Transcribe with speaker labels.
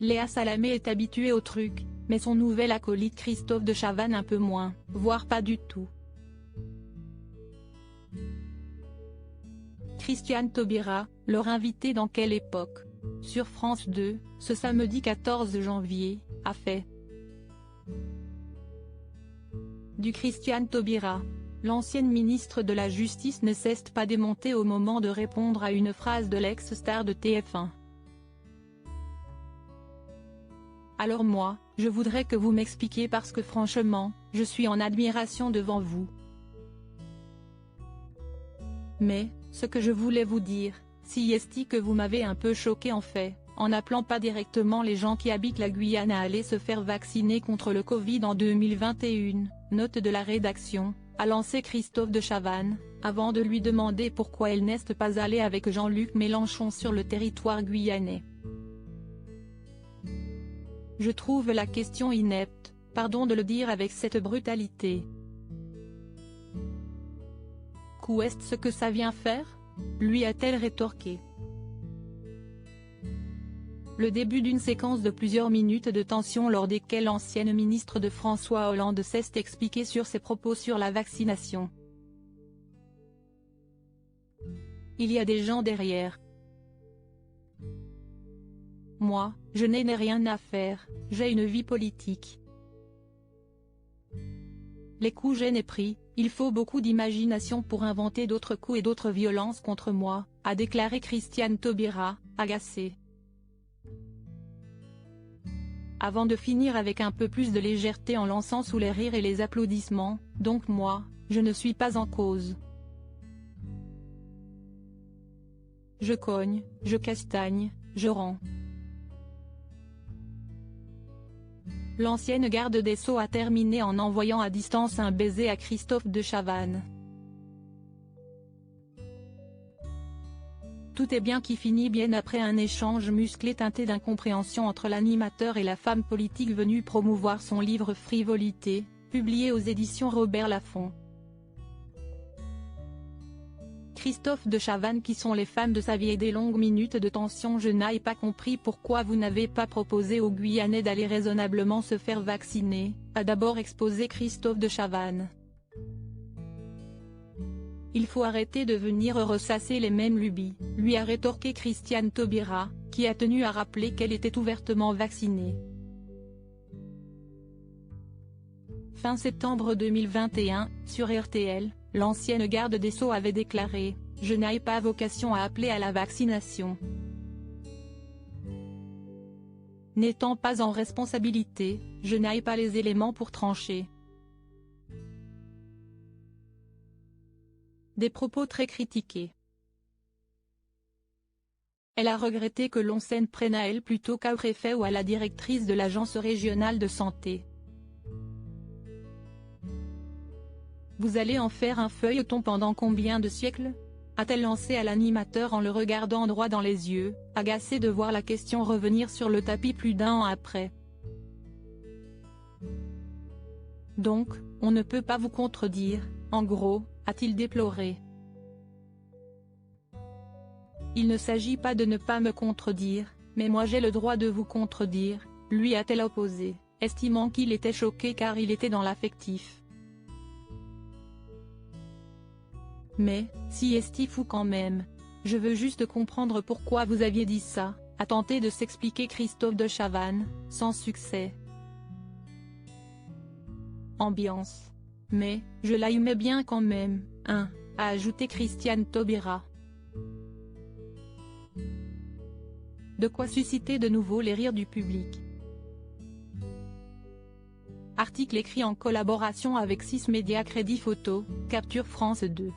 Speaker 1: Léa Salamé est habituée au truc, mais son nouvel acolyte Christophe de Chavannes un peu moins, voire pas du tout. Christiane Taubira, leur invité dans Quelle époque? Sur France 2, ce samedi 14 janvier, a fait du Christiane Taubira. L'ancienne ministre de la Justice ne cesse pas démonter au moment de répondre à une phrase de l'ex-star de TF1. Alors moi, je voudrais que vous m'expliquiez parce que franchement, je suis en admiration devant vous. Mais, ce que je voulais vous dire, si est que vous m'avez un peu choqué en fait, en n'appelant pas directement les gens qui habitent la Guyane à aller se faire vacciner contre le Covid en 2021, note de la rédaction, a lancé Christophe de Chavannes, avant de lui demander pourquoi elle n'est pas allée avec Jean-Luc Mélenchon sur le territoire guyanais. Je trouve la question inepte, pardon de le dire avec cette brutalité. Qu'est ce que ça vient faire? Lui a-t-elle rétorqué. Le début d'une séquence de plusieurs minutes de tension lors desquelles l'ancienne ministre de François Hollande s'est expliquée sur ses propos sur la vaccination. Il y a des gens derrière. Moi, je n'ai rien à faire, j'ai une vie politique. Les coups j'en ai pris, il faut beaucoup d'imagination pour inventer d'autres coups et d'autres violences contre moi, a déclaré Christiane Taubira, agacée. Avant de finir avec un peu plus de légèreté en lançant sous les rires et les applaudissements, donc moi, je ne suis pas en cause. Je cogne, je castagne, je rends. L'ancienne garde des Sceaux a terminé en envoyant à distance un baiser à Christophe de Chavannes. Tout est bien qui finit bien après un échange musclé teinté d'incompréhension entre l'animateur et la femme politique venue promouvoir son livre Frivolité, publié aux éditions Robert Laffont. Christophe de Chavannes qui sont les fans de sa vie et des longues minutes de tension. Je n'ai pas compris pourquoi vous n'avez pas proposé aux Guyanais d'aller raisonnablement se faire vacciner, a d'abord exposé Christophe de Chavannes. Il faut arrêter de venir ressasser les mêmes lubies, lui a rétorqué Christiane Taubira, qui a tenu à rappeler qu'elle était ouvertement vaccinée. Fin septembre 2021, sur RTL, l'ancienne garde des Sceaux avait déclaré « Je n'ai pas vocation à appeler à la vaccination. N'étant pas en responsabilité, je n'ai pas les éléments pour trancher. » Des propos très critiqués. Elle a regretté que l'on s'en prenne à elle plutôt qu'au préfet ou à la directrice de l'agence régionale de santé. Vous allez en faire un feuilleton pendant combien de siècles? A-t-elle lancé à l'animateur en le regardant droit dans les yeux, agacé de voir la question revenir sur le tapis plus d'un an après. Donc, on ne peut pas vous contredire, en gros, a-t-il déploré. Il ne s'agit pas de ne pas me contredire, mais moi j'ai le droit de vous contredire, lui a-t-elle opposé, estimant qu'il était choqué car il était dans l'affectif. Mais, si est fou quand même. Je veux juste comprendre pourquoi vous aviez dit ça, a tenté de s'expliquer Christophe de Chavannes, sans succès. Ambiance. Mais, je l'aimais bien quand même, hein, a ajouté Christiane Taubira. De quoi susciter de nouveau les rires du public. Article écrit en collaboration avec 6 médias. Crédit photo, Capture France 2.